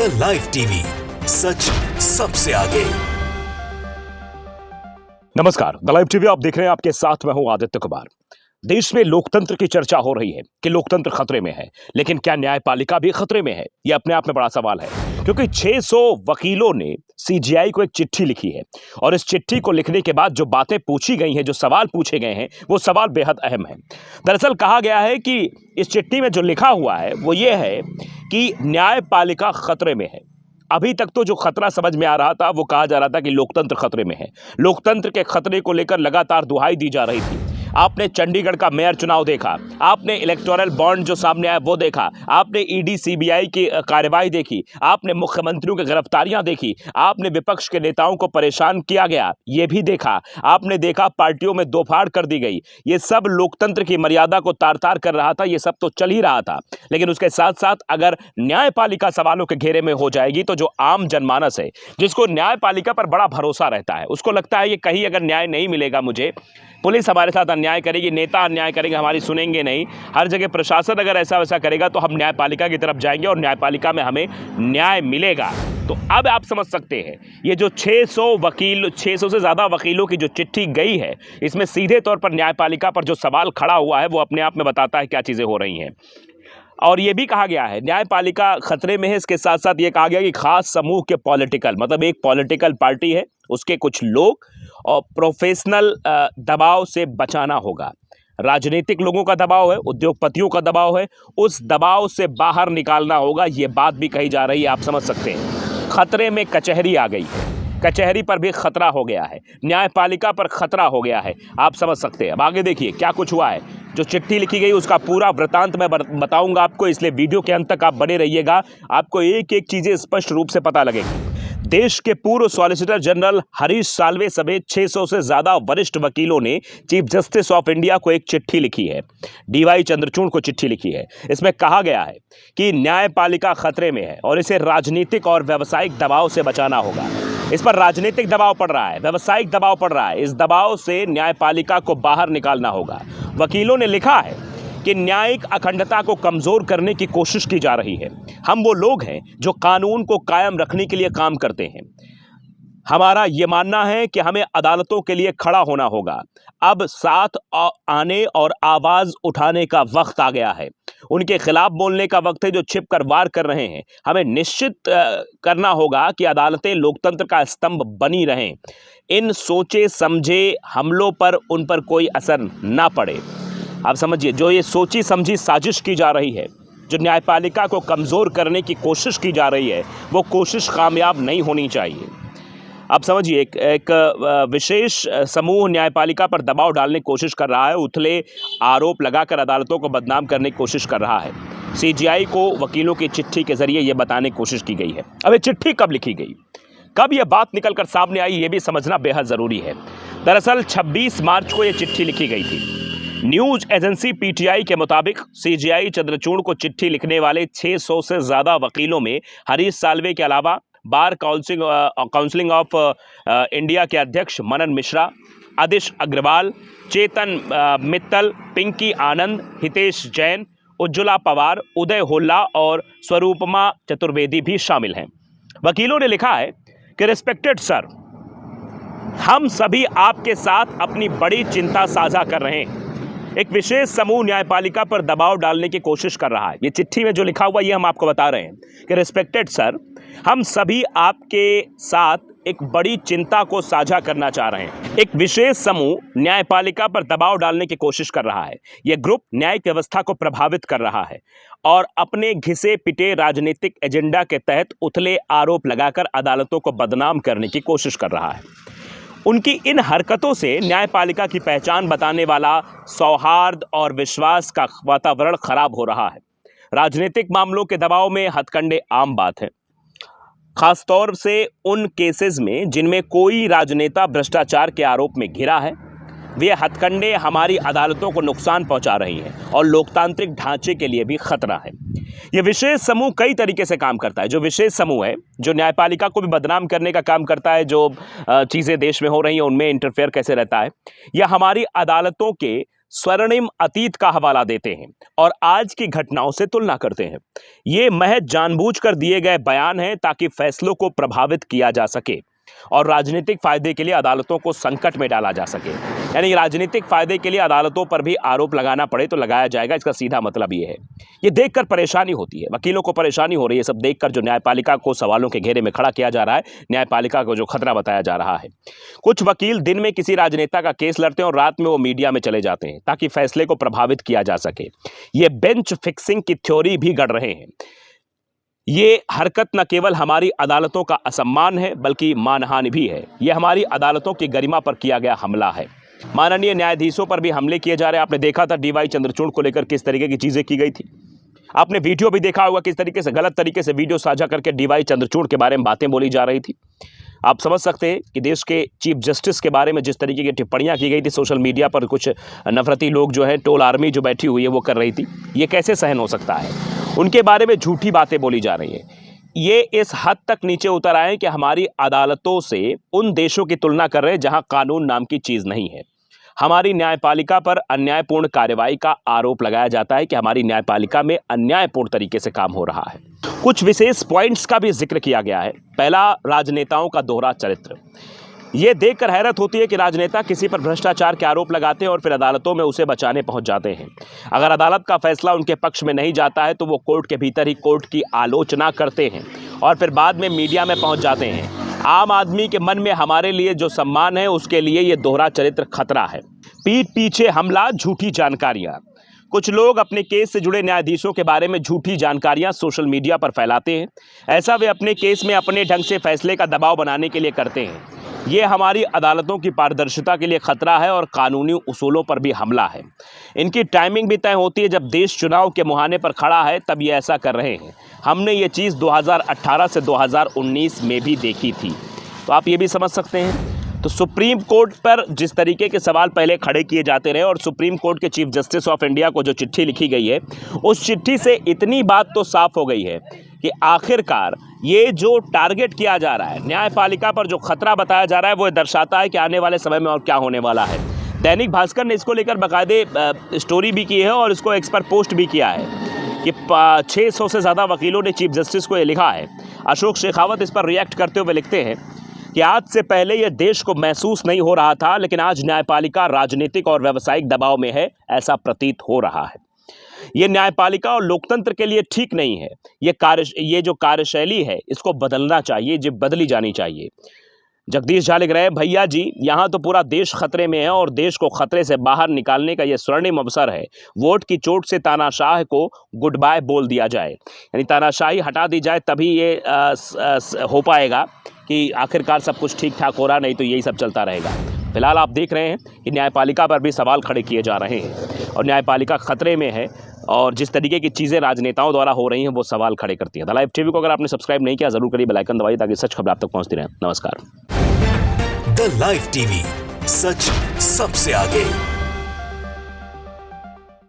The live TV, सच सबसे आगे। नमस्कार, द लाइव टीवी आप देख रहे हैं। आपके साथ मैं हूं आदित्य कुमार। देश में लोकतंत्र की चर्चा हो रही है कि लोकतंत्र खतरे में है, लेकिन क्या न्यायपालिका भी खतरे में है? यह अपने आप में बड़ा सवाल है, क्योंकि 600 वकीलों ने सीजेआई को एक चिट्ठी लिखी है और इस चिट्ठी को लिखने के बाद जो बातें पूछी गई हैं, जो सवाल पूछे गए हैं, वो सवाल बेहद अहम है। दरअसल कहा गया है कि इस चिट्ठी में जो लिखा हुआ है वो ये है कि न्यायपालिका खतरे में है। अभी तक तो जो खतरा समझ में आ रहा था वो कहा जा रहा था कि लोकतंत्र खतरे में है। लोकतंत्र के खतरे को लेकर लगातार दुहाई दी जा रही थी। आपने चंडीगढ़ का मेयर चुनाव देखा, आपने इलेक्टोरल बॉन्ड जो सामने आया वो देखा, आपने ईडी सीबीआई की कार्रवाई देखी, आपने मुख्यमंत्रियों की गिरफ्तारियां देखी, आपने विपक्ष के नेताओं को परेशान किया गया ये भी देखा, आपने देखा पार्टियों में दो फाड़ कर दी गई। ये सब लोकतंत्र की मर्यादा को तार तार कर रहा था, ये सब तो चल ही रहा था। लेकिन उसके साथ साथ अगर न्यायपालिका सवालों के घेरे में हो जाएगी तो जो आम जनमानस है, जिसको न्यायपालिका पर बड़ा भरोसा रहता है, उसको लगता है कि कहीं अगर न्याय नहीं मिलेगा मुझे, पुलिस हमारे साथ अन्याय करेगी, नेता अन्याय करेंगे, हमारी सुनेंगे नहीं, हर जगह प्रशासन अगर ऐसा वैसा करेगा तो हम न्यायपालिका की तरफ जाएंगे और न्यायपालिका में हमें न्याय मिलेगा। तो अब आप समझ सकते हैं ये जो 600 से ज़्यादा वकीलों की जो चिट्ठी गई है, इसमें सीधे तौर पर न्यायपालिका पर जो सवाल खड़ा हुआ है वो अपने आप में बताता है क्या चीज़ें हो रही हैं। और ये भी कहा गया है न्यायपालिका खतरे में है। इसके साथ साथ ये कहा गया कि खास समूह के पॉलिटिकल, मतलब एक पॉलिटिकल पार्टी है, उसके कुछ लोग और प्रोफेशनल दबाव से बचाना होगा। राजनीतिक लोगों का दबाव है, उद्योगपतियों का दबाव है, उस दबाव से बाहर निकालना होगा। ये बात भी कही जा रही है। आप समझ सकते हैं खतरे में कचहरी आ गई है, कचहरी पर भी खतरा हो गया है, न्यायपालिका पर खतरा हो गया है। आप समझ सकते हैं। अब आगे देखिए क्या कुछ हुआ है। जो चिट्ठी लिखी गई उसका पूरा वृतांत मैं बताऊंगा आपको, इसलिए वीडियो के अंत तक आप बने रहिएगा। आपको एक एक चीजें स्पष्ट रूप से पता लगेगी। देश के पूर्व सॉलिसिटर जनरल हरीश साल्वे समेत 600 से ज्यादा वरिष्ठ वकीलों ने चीफ जस्टिस ऑफ इंडिया को एक चिट्ठी लिखी है, डीवाई चंद्रचूड़ को चिट्ठी लिखी है। इसमें कहा गया है कि न्यायपालिका खतरे में है और इसे राजनीतिक और व्यावसायिक दबाव से बचाना होगा। इस पर राजनीतिक दबाव पड़ रहा है, व्यावसायिक दबाव पड़ रहा है। इस दबाव से न्यायपालिका को बाहर निकालना होगा। वकीलों ने लिखा है कि न्यायिक अखंडता को कमजोर करने की कोशिश की जा रही है। हम वो लोग हैं जो कानून को कायम रखने के लिए काम करते हैं। हमारा ये मानना है कि हमें अदालतों के लिए खड़ा होना होगा। अब साथ आने और आवाज उठाने का वक्त आ गया है। उनके खिलाफ बोलने का वक्त है जो छिप कर वार कर रहे हैं। हमें निश्चित करना होगा कि अदालतें लोकतंत्र का स्तंभ बनी रहें। इन सोचे समझे हमलों पर उन पर कोई असर ना पड़े। आप समझिए, जो ये सोची समझी साजिश की जा रही है, जो न्यायपालिका को कमज़ोर करने की कोशिश की जा रही है, वो कोशिश कामयाब नहीं होनी चाहिए। आप समझिए, एक विशेष समूह न्यायपालिका पर दबाव डालने की कोशिश कर रहा है, उथले आरोप लगाकर अदालतों को बदनाम करने की कोशिश कर रहा है। सीजेआई को वकीलों की चिट्ठी के जरिए ये बताने की कोशिश की गई है। अब ये चिट्ठी कब लिखी गई, कब यह बात निकलकर सामने आई, ये भी समझना बेहद ज़रूरी है। दरअसल 26 मार्च को ये चिट्ठी लिखी गई थी। न्यूज एजेंसी पीटीआई के मुताबिक सीजेआई चंद्रचूड़ को चिट्ठी लिखने वाले 600 से ज्यादा वकीलों में हरीश साल्वे के अलावा बार काउंसिल ऑफ इंडिया के अध्यक्ष मनन मिश्रा, आदिश अग्रवाल, चेतन मित्तल, पिंकी आनंद, हितेश जैन, उज्ज्वला पवार, उदय होल्ला और स्वरूपमा चतुर्वेदी भी शामिल हैं। वकीलों ने लिखा है कि रिस्पेक्टेड सर, हम सभी आपके साथ अपनी बड़ी चिंता साझा कर रहे हैं। एक विशेष समूह न्यायपालिका पर दबाव डालने की कोशिश कर रहा है। ये चिट्ठी में जो लिखा हुआ ये हम आपको बता रहे हैं कि रिस्पेक्टेड सर, हम सभी आपके साथ एक बड़ी चिंता को साझा करना चाह रहे हैं। एक विशेष समूह न्यायपालिका पर दबाव डालने की कोशिश कर रहा है। यह ग्रुप न्यायिक व्यवस्था को प्रभावित कर रहा है और अपने घिसे पिटे राजनीतिक एजेंडा के तहत उथले आरोप लगाकर अदालतों को बदनाम करने की कोशिश कर रहा है। उनकी इन हरकतों से न्यायपालिका की पहचान बताने वाला सौहार्द और विश्वास का वातावरण खराब हो रहा है। राजनीतिक मामलों के दबाव में हथकंडे आम बात है, खासतौर से उन केसेस में जिनमें कोई राजनेता भ्रष्टाचार के आरोप में घिरा है। वे हथकंडे हमारी अदालतों को नुकसान पहुंचा रही हैं और लोकतांत्रिक ढांचे के लिए भी खतरा है। यह विशेष समूह कई तरीके से काम करता है। जो विशेष समूह है जो न्यायपालिका को भी बदनाम करने का काम करता है, जो चीज़ें देश में हो रही हैं उनमें इंटरफेयर कैसे रहता है, यह हमारी अदालतों के स्वर्णिम अतीत का हवाला देते हैं और आज की घटनाओं से तुलना करते हैं। ये महज जानबूझकर दिए गए बयान हैं ताकि फैसलों को प्रभावित किया जा सके और राजनीतिक फायदे के लिए अदालतों को संकट में डाला जा सके। यानी राजनीतिक फायदे के लिए अदालतों पर भी आरोप लगाना पड़े तो लगाया जाएगा, इसका सीधा मतलब ये है। ये देखकर परेशानी होती है, वकीलों को परेशानी हो रही है, सब देखकर जो न्यायपालिका को सवालों के घेरे में खड़ा किया जा रहा है, न्यायपालिका को जो खतरा बताया जा रहा है। कुछ वकील दिन में किसी राजनेता का केस लड़ते हैं और रात में वो मीडिया में चले जाते हैं ताकि फैसले को प्रभावित किया जा सके। ये बेंच फिक्सिंग की थ्योरी भी गढ़ रहे हैं। ये हरकत न केवल हमारी अदालतों का असम्मान है बल्कि मानहानि भी है। ये हमारी अदालतों की गरिमा पर किया गया हमला है। माननीय न्यायाधीशों पर भी हमले किए जा रहे हैं। आपने देखा था डीवाई चंद्रचूड़ को लेकर किस तरीके की चीजें की गई थी। आपने वीडियो भी देखा होगा किस तरीके से गलत तरीके से वीडियो साझा करके डीवाई चंद्रचूड़ के बारे में बातें बोली जा रही थी। आप समझ सकते हैं कि देश के चीफ जस्टिस के बारे में जिस तरीके की टिप्पणियां की गई थी सोशल मीडिया पर, कुछ नफरती लोग जो है, टोल आर्मी जो बैठी हुई है वो कर रही थी। ये कैसे सहन हो सकता है? उनके बारे में झूठी बातें बोली जा रही हैं। ये इस हद तक नीचे उतर आए कि हमारी अदालतों से उन देशों की तुलना कर रहे हैं जहां कानून नाम की चीज नहीं है। हमारी न्यायपालिका पर अन्यायपूर्ण कार्रवाई का आरोप लगाया जाता है कि हमारी न्यायपालिका में अन्यायपूर्ण तरीके से काम हो रहा है। कुछ विशेष पॉइंट्स का भी जिक्र किया गया है। पहला, राजनेताओं का दोहरा चरित्र। ये देखकर हैरत होती है कि राजनेता किसी पर भ्रष्टाचार के आरोप लगाते हैं और फिर अदालतों में उसे बचाने पहुंच जाते हैं। अगर अदालत का फैसला उनके पक्ष में नहीं जाता है तो वो कोर्ट के भीतर ही कोर्ट की आलोचना करते हैं और फिर बाद में मीडिया में पहुंच जाते हैं। आम आदमी के मन में हमारे लिए जो सम्मान है उसके लिए ये दोहरा चरित्र खतरा है। पीठ पीछे हमला, झूठी जानकारियां। कुछ लोग अपने केस से जुड़े न्यायाधीशों के बारे में झूठी जानकारियां सोशल मीडिया पर फैलाते हैं। ऐसा वे अपने केस में अपने ढंग से फैसले का दबाव बनाने के लिए करते हैं। ये हमारी अदालतों की पारदर्शिता के लिए खतरा है और कानूनी उसूलों पर भी हमला है। इनकी टाइमिंग भी तय होती है। जब देश चुनाव के मुहाने पर खड़ा है तब ये ऐसा कर रहे हैं। हमने ये चीज़ 2018 से 2019 में भी देखी थी, तो आप ये भी समझ सकते हैं। तो सुप्रीम कोर्ट पर जिस तरीके के सवाल पहले खड़े किए जाते रहे और सुप्रीम कोर्ट के चीफ जस्टिस ऑफ इंडिया को जो चिट्ठी लिखी गई है, उस चिट्ठी से इतनी बात तो साफ हो गई है कि आखिरकार ये जो टारगेट किया जा रहा है, न्यायपालिका पर जो खतरा बताया जा रहा है, वो दर्शाता है कि आने वाले समय में और क्या होने वाला है। दैनिक भास्कर ने इसको लेकर बाकायदे स्टोरी भी की है और इसको एक्स पर पोस्ट भी किया है कि 600 से ज़्यादा वकीलों ने चीफ जस्टिस को ये लिखा है। अशोक शेखावत इस पर रिएक्ट करते हुए लिखते हैं कि आज से पहले यह देश को महसूस नहीं हो रहा था, लेकिन आज न्यायपालिका राजनीतिक और व्यावसायिक दबाव में है, ऐसा प्रतीत हो रहा है। ये न्यायपालिका और लोकतंत्र के लिए ठीक नहीं है। ये जो कार्यशैली है इसको बदलना चाहिए, ये बदली जानी चाहिए। जगदीश झा लिख रहे हैं, भैया जी यहाँ तो पूरा देश खतरे में है और देश को खतरे से बाहर निकालने का ये स्वर्णिम अवसर है। वोट की चोट से तानाशाह को गुड बाय बोल दिया जाए, यानी तानाशाही हटा दी जाए, तभी ये हो पाएगा कि आखिरकार सब कुछ ठीक ठाक हो रहा, नहीं तो यही सब चलता रहेगा। फिलहाल आप देख रहे हैं कि न्यायपालिका पर भी सवाल खड़े किए जा रहे हैं और न्यायपालिका खतरे में है और जिस तरीके की चीज़ें राजनेताओं द्वारा हो रही हैं वो सवाल खड़े करती हैं। द लाइव टीवी को अगर आपने सब्सक्राइब नहीं किया जरूर करिए, बेल आइकन दबाइए ताकि सच खबर आप तक पहुंचती रहे। नमस्कार। द लाइव टीवी, सच सबसे आगे।